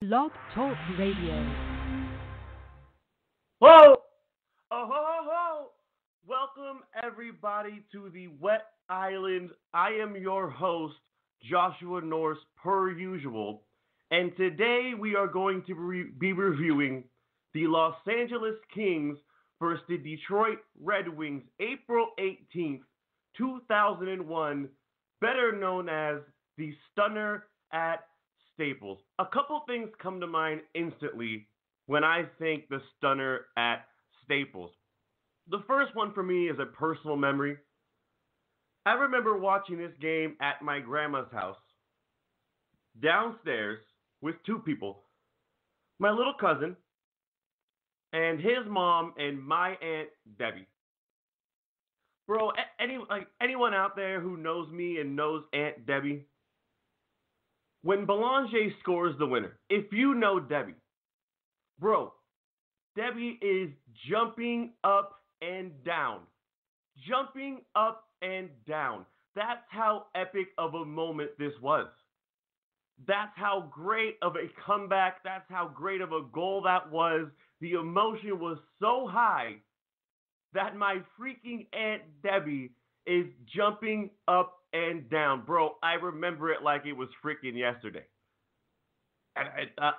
Blog Talk Radio. Whoa! Oh, ho, ho, ho! Welcome, everybody, to the Wet Island. I am your host, Joshua Norse, per usual. And today we are going to be reviewing the Los Angeles Kings versus the Detroit Red Wings, April 18th, 2001, better known as the Stunner at Staples. A couple things come to mind instantly when I think the Stunner at Staples. The first one for me is a personal memory. I remember watching this game at my grandma's house, downstairs, with two people. My little cousin and his mom and my Aunt Debbie. Bro, anyone out there who knows me and knows Aunt Debbie, when Belanger scores the winner, if you know Debbie, bro, Debbie is jumping up and down. Jumping up and down. That's how epic of a moment this was. That's how great of a comeback, that's how great of a goal that was. The emotion was so high that my freaking Aunt Debbie is jumping up and down. Bro, I remember it like it was freaking yesterday. And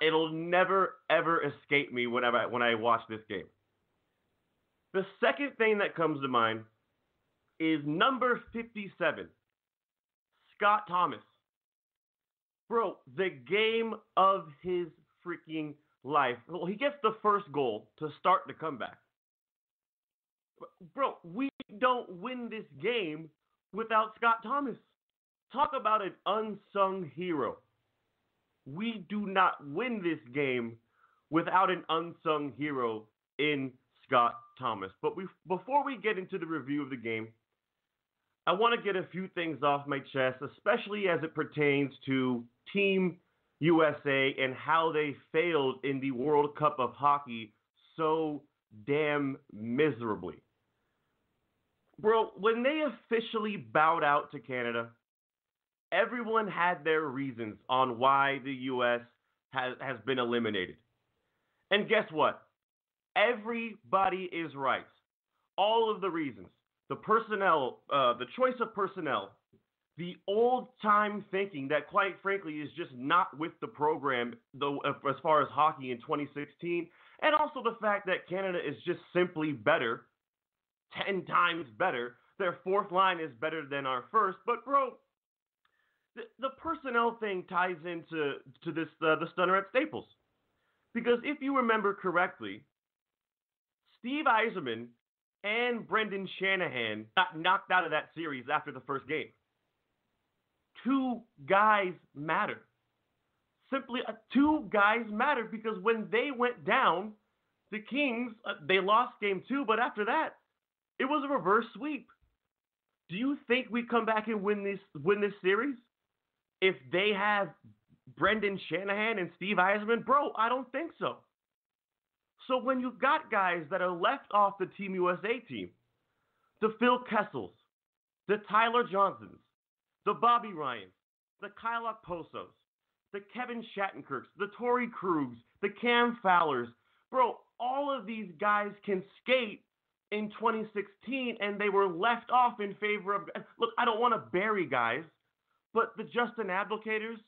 it'll never, ever escape me when I watch this game. The second thing that comes to mind is number 57, Scott Thomas. Bro, the game of his freaking life. Well, he gets the first goal to start the comeback. Bro, we don't win this game without Scott Thomas. Talk about an unsung hero. We do not win this game without an unsung hero in Scott Thomas. But before we get into the review of the game, I want to get a few things off my chest, especially as it pertains to Team USA and how they failed in the World Cup of Hockey so damn miserably. Bro, when they officially bowed out to Canada, everyone had their reasons on why the U.S. has been eliminated. And guess what? Everybody is right. All of the reasons. The personnel, the choice of personnel, the old-time thinking that, quite frankly, is just not with the program, though, as far as hockey in 2016, and also the fact that Canada is just simply better, 10 times better. Their fourth line is better than our first. But, bro, the personnel thing ties into this the Stunner at Staples. Because if you remember correctly, Steve Yzerman and Brendan Shanahan got knocked out of that series after the first game. Two guys matter. Simply, two guys matter because when they went down, the Kings, they lost game two, but after that, it was a reverse sweep. Do you think we come back and win this series if they have Brendan Shanahan and Steve Yzerman? Bro, I don't think so. So when you've got guys that are left off the Team USA team, the Phil Kessels, the Tyler Johnsons, the Bobby Ryans, the Kyle Okposos, the Kevin Shattenkirks, the Torrey Krugs, the Cam Fowlers, bro, all of these guys can skate in 2016, and they were left off in favor of, look, I don't want to bury guys, but the Justin Abdelkaders,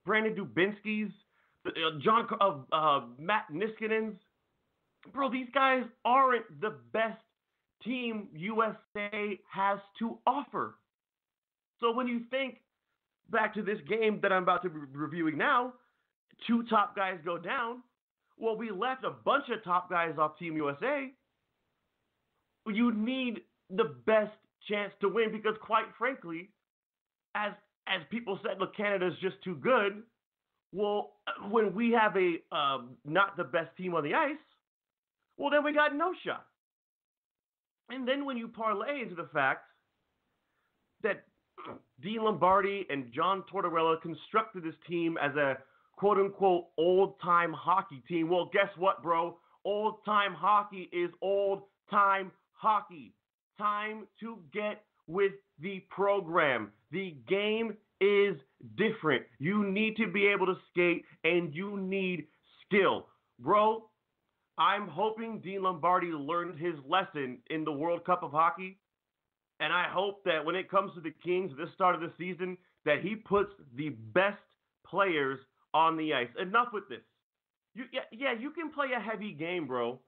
Brandon Dubinskis, Matt Niskanens, bro, these guys aren't the best team USA has to offer. So when you think back to this game that I'm about to be reviewing now, two top guys go down. Well, we left a bunch of top guys off Team USA. You need the best chance to win because, quite frankly, as people said, look, Canada's just too good. Well, when we have a not the best team on the ice, well, then we got no shot. And then when you parlay into the fact that Dean Lombardi and John Tortorella constructed this team as a quote-unquote old-time hockey team, well, guess what, bro? Old-time hockey is old-time hockey. Time to get with the program. The game is different. You need to be able to skate, and you need skill. Bro, I'm hoping Dean Lombardi learned his lesson in the World Cup of Hockey, and I hope that when it comes to the Kings this start of the season, that he puts the best players on the ice. Enough with this. You can play a heavy game, bro.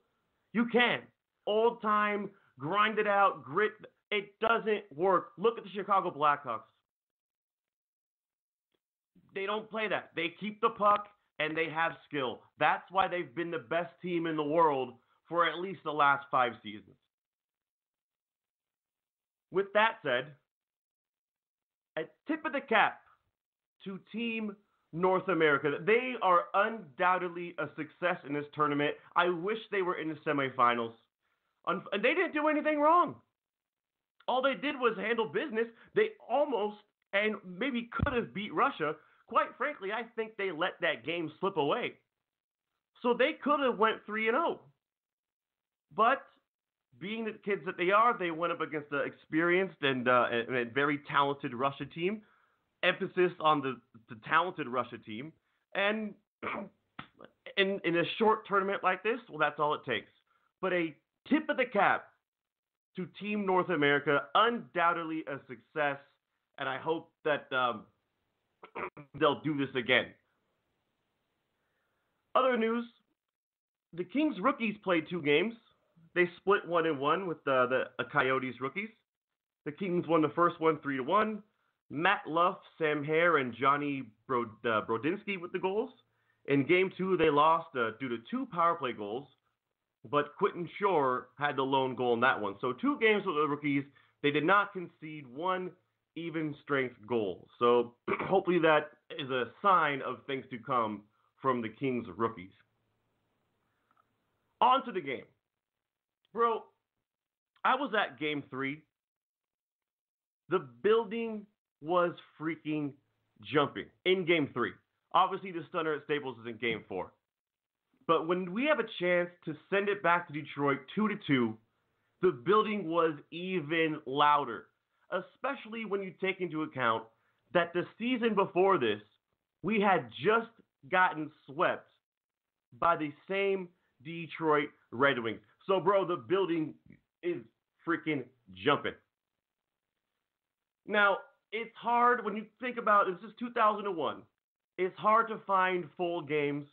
You can. Old time, grind it out, grit. It doesn't work. Look at the Chicago Blackhawks. They don't play that. They keep the puck, and they have skill. That's why they've been the best team in the world for at least the last 5 seasons. With that said, a tip of the cap to Team North America. They are undoubtedly a success in this tournament. I wish they were in the semifinals. And they didn't do anything wrong. All they did was handle business. They almost and maybe could have beat Russia. Quite frankly, I think they let that game slip away. So they could have went 3-0. But being the kids that they are, they went up against an experienced and a very talented Russia team. Emphasis on the talented Russia team. And in a short tournament like this, well, that's all it takes. But a tip of the cap to Team North America, undoubtedly a success. And I hope that they'll do this again. Other news, the Kings rookies played 2 games. They split 1-1 with the Coyotes rookies. The Kings won the first one 3-1. Matt Luff, Sam Hare, and Johnny Brodinski with the goals. In Game 2, they lost due to 2 power play goals, but Quentin Shore had the lone goal in that one. So 2 games with the rookies. They did not concede 1 even-strength goal. So hopefully that is a sign of things to come from the Kings rookies. On to the game. Bro, I was at Game 3. The building was freaking jumping in Game 3. Obviously, the stunner at Staples is in Game 4. But when we have a chance to send it back to Detroit 2-2, the building was even louder, especially when you take into account that the season before this, we had just gotten swept by the same Detroit Red Wings. So, bro, the building is freaking jumping. Now, it's hard when you think about this is 2001. It's hard to find full games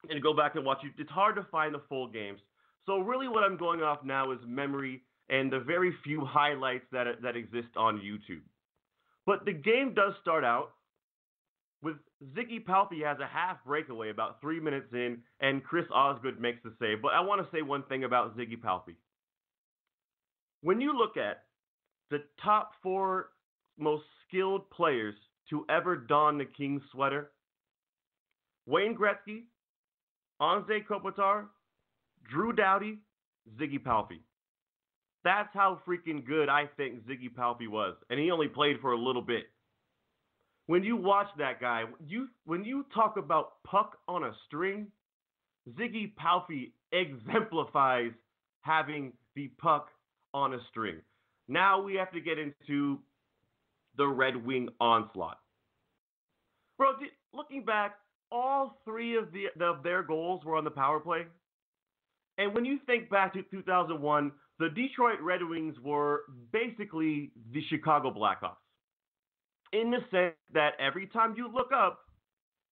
and go back and watch it. It's hard to find the full games. So really what I'm going off now is memory and the very few highlights that exist on YouTube. But the game does start out with Ziggy Palffy has a half breakaway about 3 minutes in, and Chris Osgood makes the save. But I want to say one thing about Ziggy Palffy. When you look at the top 4 most skilled players to ever don the Kings sweater, Wayne Gretzky, Anze Kopitar, Drew Doughty, Ziggy Palffy. That's how freaking good I think Ziggy Palffy was. And he only played for a little bit. When you watch that guy, when you talk about puck on a string, Ziggy Palffy exemplifies having the puck on a string. Now we have to get into the Red Wing onslaught. Bro, looking back, all 3 of their goals were on the power play. And when you think back to 2001, the Detroit Red Wings were basically the Chicago Blackhawks. In the sense that every time you look up,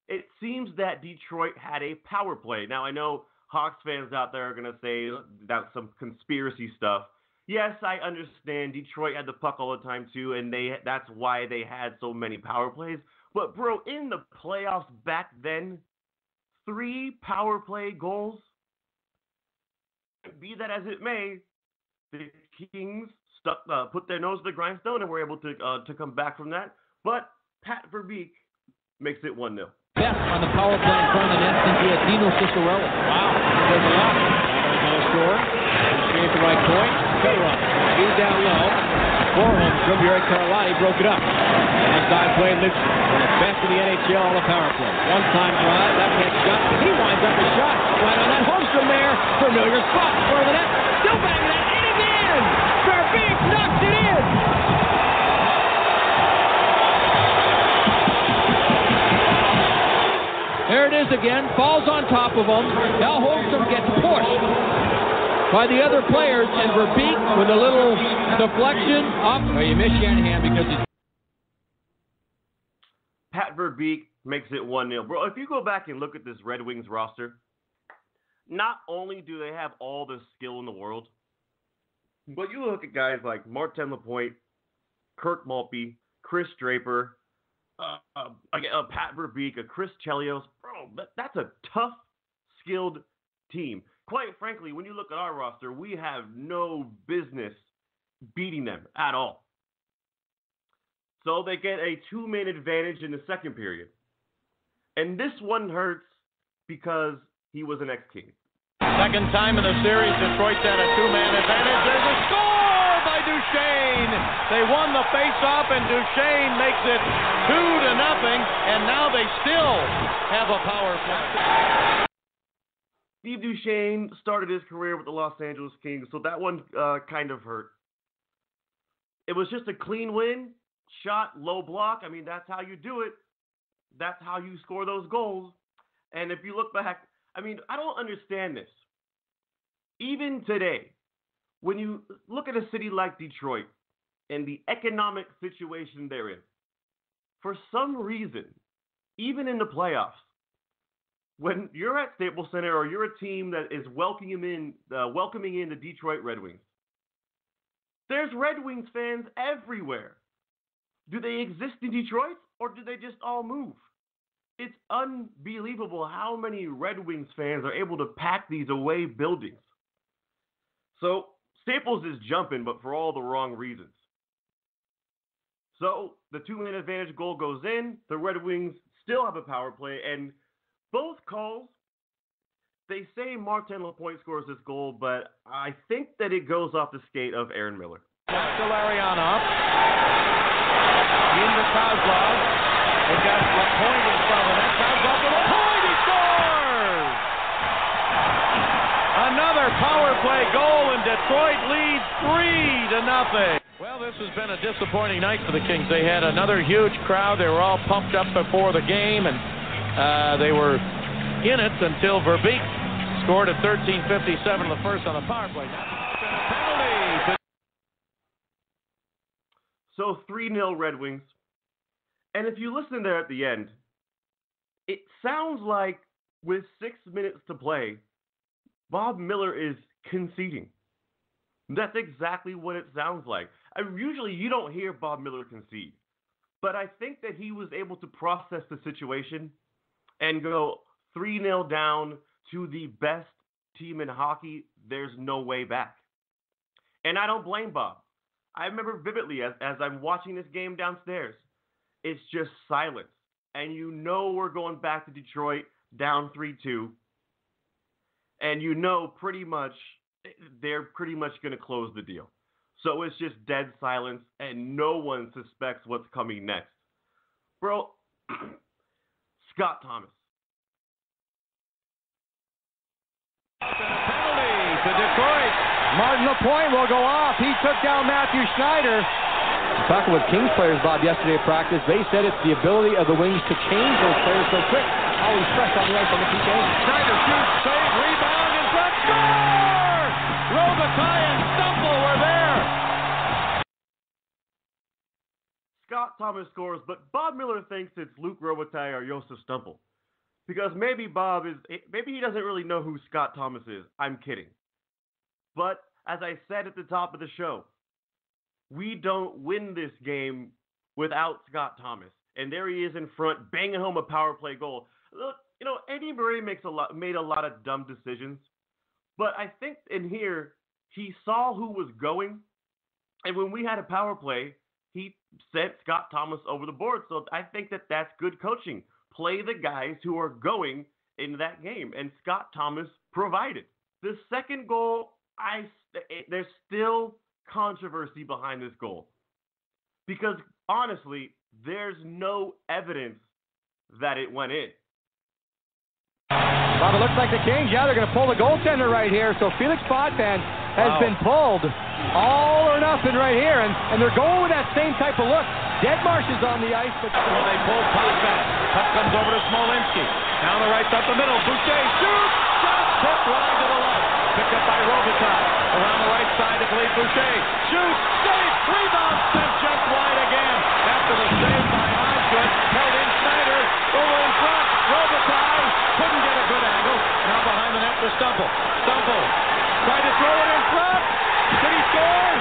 it seems that Detroit had a power play. Now, I know Hawks fans out there are going to say that's some conspiracy stuff. Yes, I understand Detroit had the puck all the time too, and that's why they had so many power plays. But, bro, in the playoffs back then, 3 power play goals, be that as it may, the Kings put their nose to the grindstone and were able to come back from that. But Pat Verbeek makes it 1-0. Best on the power play in front of the net can be a Dino Ciccarello. Wow, there's a lot. He's going to score. Straight at the right point. Fedorov, he's down low. Forehand from Juraj Karlotti broke it up. Outside play, Lidstrom. The best in the NHL on the power play. One-time drive, left-hand shot. He winds up a shot. Right on that Holmstrom there. Familiar spot for the net. Still banging that. In again. Verbeek knocks it in. again, falls on top of him. Now Holmstrom gets pushed by the other players, and Verbeek with a little deflection up. Oh, you miss Shanahan because he's... Pat Verbeek makes it 1-0. Bro, if you go back and look at this Red Wings roster, not only do they have all the skill in the world, but you look at guys like Martin Lapointe, Kirk Maltby, Chris Draper, Pat Verbeek, Chris Chelios. Bro, that's a tough, skilled team. Quite frankly, when you look at our roster, we have no business beating them at all. So they get a 2-man advantage in the second period. And this one hurts because he was an ex-King. Second time in the series, Detroit's had a 2-man advantage. There's a score by Duchesne. They won the face-off, and Duchesne makes it 2-0, and now they still have a power play. Steve Duchesne started his career with the Los Angeles Kings, so that one kind of hurt. It was just a clean win, shot, low block. I mean, that's how you do it. That's how you score those goals. And if you look back, I mean, I don't understand this. Even today, when you look at a city like Detroit and the economic situation they're in, for some reason, even in the playoffs, when you're at Staples Center or you're a team that is welcoming in the Detroit Red Wings, there's Red Wings fans everywhere. Do they exist in Detroit, or do they just all move? It's unbelievable how many Red Wings fans are able to pack these away buildings. So Staples is jumping, but for all the wrong reasons. So the 2-man advantage goal goes in. The Red Wings still have a power play, and both calls, they say Martin Lapointe scores this goal, but I think that it goes off the skate of Aaron Miller. Still Ariana. In the Kozlov. They got Lapointe in front of it. Kozlov to Lapointe. He scores! Another power play goal, and Detroit leads 3-0. Well, this has been a disappointing night for the Kings. They had another huge crowd. They were all pumped up before the game, and they were in it until Verbeek scored at 13:57 in the first on the power play. Penalty. So 3-0 Red Wings. And if you listen there at the end, it sounds like with 6 minutes to play, Bob Miller is conceding. That's exactly what it sounds like. Usually you don't hear Bob Miller concede. But I think that he was able to process the situation and go 3-0 down to the best team in hockey. There's no way back. And I don't blame Bob. I remember vividly as I'm watching this game downstairs, it's just silence. And you know we're going back to Detroit down 3-2. And you know they're pretty much going to close the deal. So it's just dead silence, and no one suspects what's coming next. Bro, Scott Thomas. Penalty to Detroit. Martin Lapointe will go off. He took down Matthew Schneider. Talking with Kings players, Bob, yesterday at practice, they said it's the ability of the Wings to change those players so quick. Always fresh on the ice on the PK. Schneider shoots, save, rebound, and front score! Robitaille and Stumble were there. Scott Thomas scores, but Bob Miller thinks it's Luc Robitaille or Josef Stumple. Because maybe he doesn't really know who Scott Thomas is. I'm kidding. But as I said at the top of the show, we don't win this game without Scott Thomas. And there he is in front, banging home a power play goal. Look, Andy Murray made a lot of dumb decisions. But I think in here, he saw who was going. And when we had a power play, he sent Scott Thomas over the board. So I think that that's good coaching. Play the guys who are going in that game. And Scott Thomas provided. The second goal, there's still controversy behind this goal. Because honestly, there's no evidence that it went in. Bob, it looks like the Kings, they're going to pull the goaltender right here. So Felix Potvin has been pulled. All or nothing right here. And they're going with that same type of look. Deadmarsh is on the ice, but Well, they pull puck back. Puck comes over to Smolinski. Down the right, up the middle. Boucher shoots. Shot tipped wide to the left. Picked up by Robitaille. Around the right side to Philippe Boucher. Shoots. Save. Rebound. Sent just wide again. After the save by Osgood. Held in Schneider. Over in front. Robitaille couldn't get a good angle. Now behind the net for Stumple. Stumple tried to throw it in front. Did he score?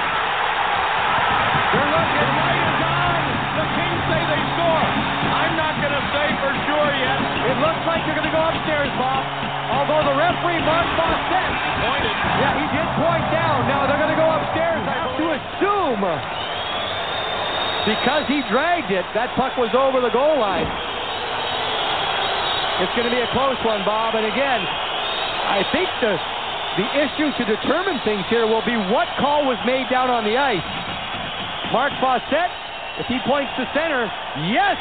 They're looking. Light is on. The Kings say they score. I'm not going to say for sure yet. it looks like they're going to go upstairs, Bob. Although the referee, Mark Fawcett, Pointed. yeah, he did point down. Now they're going to go upstairs. I have to assume, because he dragged it, that puck was over the goal line. It's going to be a close one, Bob. And again, I think the issue to determine things here will be what call was made down on the ice. Mark Fawcett, if he points to center, yes!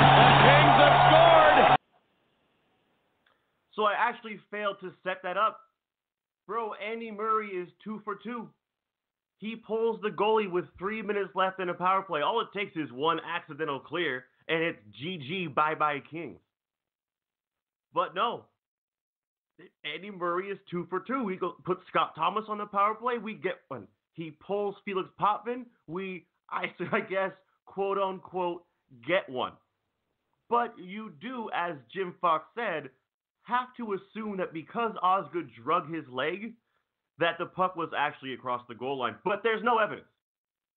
The Kings have scored. So I actually failed to set that up. Bro, Andy Murray is 2 for 2. He pulls the goalie with 3 minutes left in a power play. All it takes is one accidental clear, and it's GG, bye-bye Kings. But no. Andy Murray is 2 for 2. He puts Scott Thomas on the power play. We get one. He pulls Felix Potvin. I guess, quote-unquote, get one. But you do, as Jim Fox said, have to assume that because Osgood drug his leg, that the puck was actually across the goal line. But there's no evidence.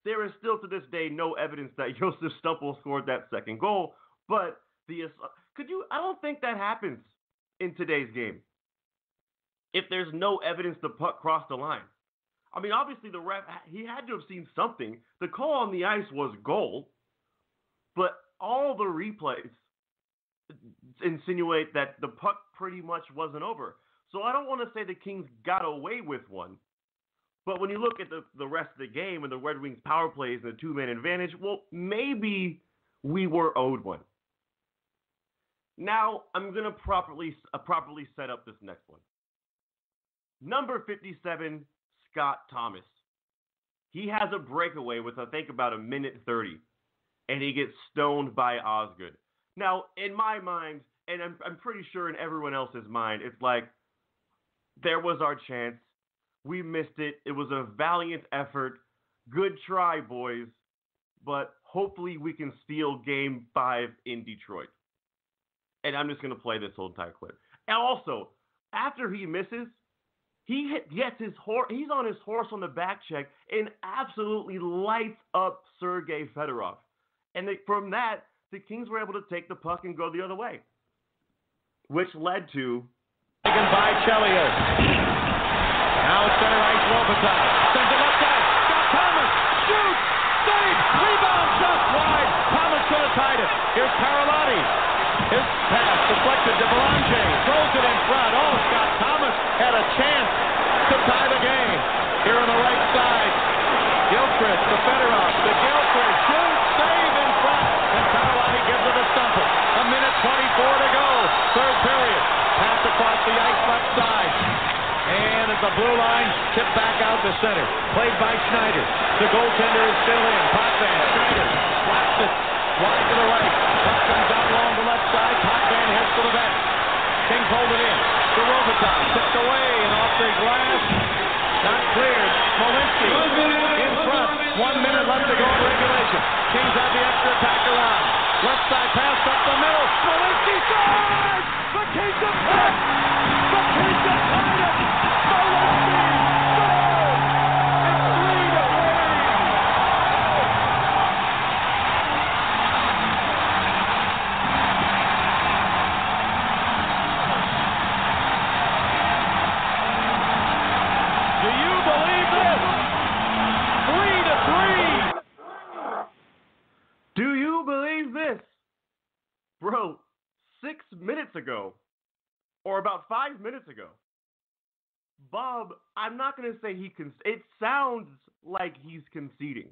There is still to this day no evidence that Josef Stumple scored that second goal. But I don't think that happens in today's game. If there's no evidence the puck crossed the line. I mean, obviously the ref, he had to have seen something. The call on the ice was goal, but all the replays insinuate that the puck pretty much wasn't over. So I don't want to say the Kings got away with one, but when you look at the rest of the game and the Red Wings power plays and the two-man advantage, well, maybe we were owed one. Now, I'm going to properly set up this next one. Number 57, Scott Thomas. He has a breakaway with, I think, about a minute 30, and he gets stoned by Osgood. Now, in my mind, and I'm pretty sure in everyone else's mind, it's like, there was our chance. We missed it. It was a valiant effort. Good try, boys. But hopefully we can steal Game 5 in Detroit. And I'm just going to play this whole entire clip. And also, after he misses, gets his horse. He's on his horse on the back check and absolutely lights up Sergei Fedorov. And from that, the Kings were able to take the puck and go the other way, which led to Taken by Chelios. Now center ice, Robitaille. Sends it left side. Scott Thomas. Shoots. Save. Rebound just wide. Thomas could have tied it. Here's Paralotti. His pass deflected to Belanger. Throws it in front. Oh, Scott Thomas had a chance to tie the game. Here on the right side. Gilchrist to Fedorov. To Gilchrist. Shoots. Save in front. And Paralotti gives it to Stumple. A minute 24 to go. Third period. Pass across the ice left side. And at the blue line, tipped back out to center. Played by Schneider. The goaltender is still in. Potvin, Schneider, slaps it wide to the right. Puck comes out along the left side. Potvin hits to the bench. Kings hold it in. To Robitaille. Tipped away and off the glass. Not cleared. Smolinski in front. 1 minute left to go in regulation. Kings have the extra attack around. Left side pass up the middle. Smolinski scores! The Kings have hit! The Kings have tied it! Smolinski scores! It's 3-3. Do you believe this? 3-3. Do you believe this? Bro, 6 minutes ago, or about 5 minutes ago, Bob, I'm not going to say it sounds like he's conceding.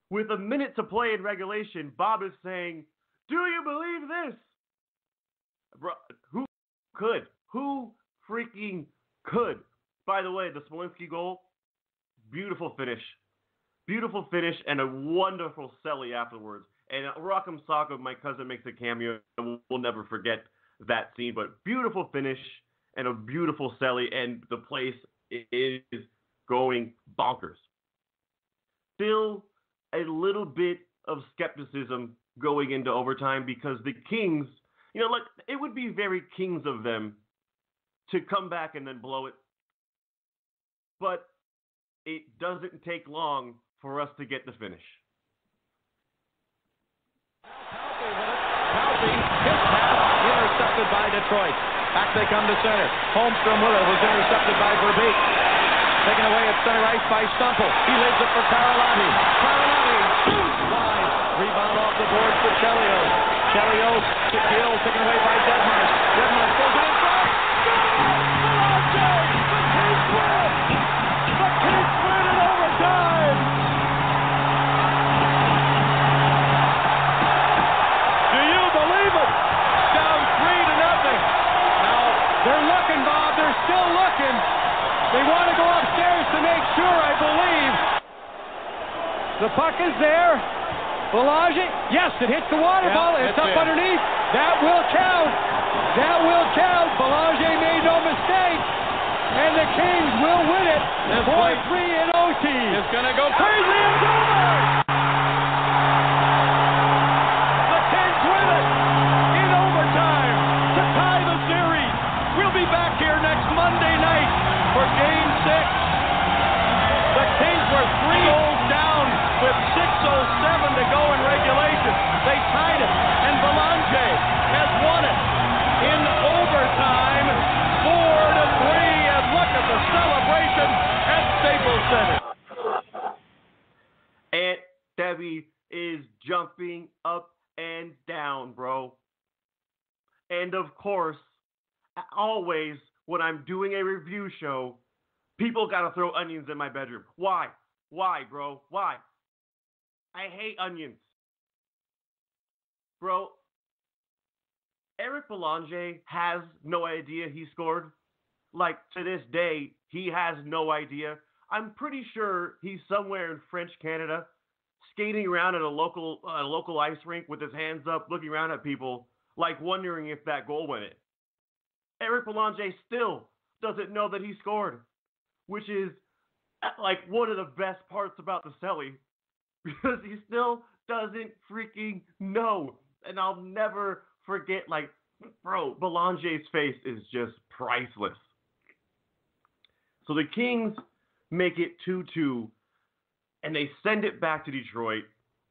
With a minute to play in regulation, Bob is saying, do you believe this? Bro, who could? Who freaking could? By the way, the Smolinski goal, beautiful finish. Beautiful finish and a wonderful celly afterwards. And Rock'em Sock'em, my cousin, makes a cameo. We'll never forget that scene. But beautiful finish and a beautiful celly, and the place is going bonkers. Still a little bit of skepticism going into overtime because the Kings, like it would be very Kings of them to come back and then blow it. But it doesn't take long for us to get the finish. Palpy, his pass intercepted by Detroit. Back they come to center. Holmstrom with it was intercepted by Verbeek. Taken away at center ice by Stumple. He leaves it for Carlotti. Carlotti shoots wide. Rebound off the boards for Chelios. Chelios to Gill, taken away by Deadmarsh. Deadmarsh goes in front. The Kings win in overtime. Do you believe it? Down 3-0. Now, they're looking, Bob. They're still looking. They want to go upstairs to make sure, I believe. The puck is there. Belanger, yes, it hits the water ball. It's up underneath. That will count. That will count. Belanger made no mistake. And the Kings will win it. 4-3 in OT. It's going to go crazy. It's over. The Kings win it in overtime to tie the series. We'll be back here next Monday night for Game 6. The Kings were 3 goals down with 6:07 to go in regulation. They tied it, and Belanger has won it in overtime, 4-3. And look at the celebration at Staples Center. Aunt Debbie is jumping up and down, bro. And of course, always when I'm doing a review show, people gotta throw onions in my bedroom. Why? Why, bro? Why? I hate onions. Bro, Eric Belanger has no idea he scored. Like, to this day, he has no idea. I'm pretty sure he's somewhere in French Canada, skating around at a local ice rink with his hands up, looking around at people, like wondering if that goal went in. Eric Belanger still doesn't know that he scored, which is like one of the best parts about the celly, because he still doesn't freaking know. And I'll never forget, like, bro, Belanger's face is just priceless. So the Kings make it 2-2, and they send it back to Detroit.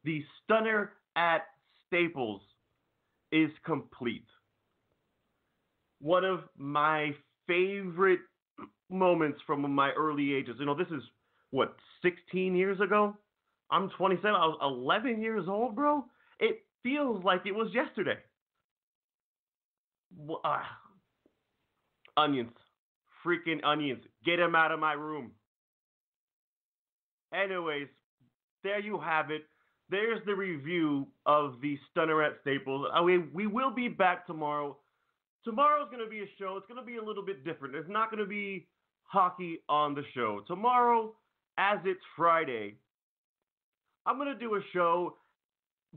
The stunner at Staples is complete. One of my favorite moments from my early ages. This is, 16 years ago? I'm 27. I was 11 years old, bro. It feels like it was yesterday. Onions. Freaking onions. Get them out of my room. Anyways, there you have it. There's the review of the stunner at Staples. We will be back tomorrow. Tomorrow's going to be a show. It's going to be a little bit different. There's not going to be hockey on the show. Tomorrow, as it's Friday, I'm going to do a show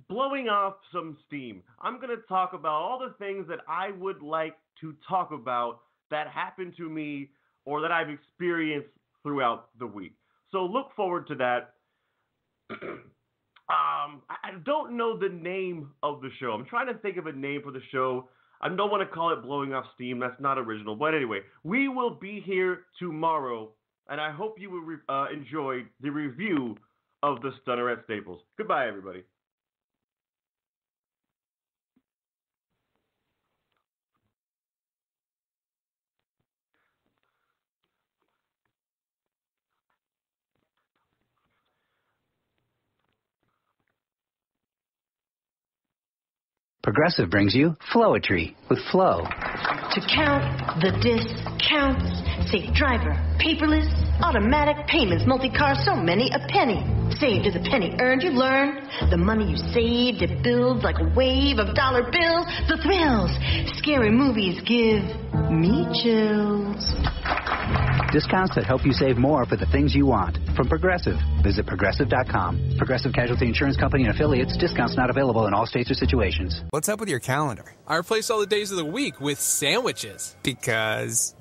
blowing off some steam. I'm going to talk about all the things that I would like to talk about that happened to me or that I've experienced throughout the week. So look forward to that. I don't know the name of the show. I'm trying to think of a name for the show. I don't want to call it Blowing Off Steam. That's not original. But anyway, we will be here tomorrow, and I hope you will enjoy the review of the stunner at Staples. Goodbye, everybody. Progressive brings you Flowetry with Flow. To count the discounts, safe driver, paperless, automatic payments, multi-car, so many a penny. Save to the penny earned, you learn. The money you saved, it builds like a wave of dollar bills. The thrills, scary movies give me chills. Discounts that help you save more for the things you want. From Progressive. Visit Progressive.com. Progressive Casualty Insurance Company and affiliates. Discounts not available in all states or situations. What's up with your calendar? I replace all the days of the week with sandwiches. Because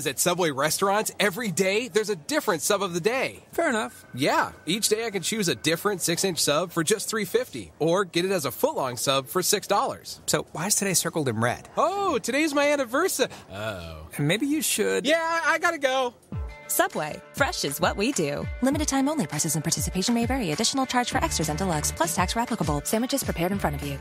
at Subway restaurants, every day there's a different sub of the day. Fair enough. Yeah, each day I can choose a different 6-inch sub for just $3.50, or get it as a foot-long sub for $6. So why is today circled in red? Oh, today's my anniversary. Oh. Maybe you should. Yeah, I gotta go. Subway. Fresh is what we do. Limited time only. Prices and participation may vary. Additional charge for extras and deluxe, plus tax where applicable. Sandwiches prepared in front of you.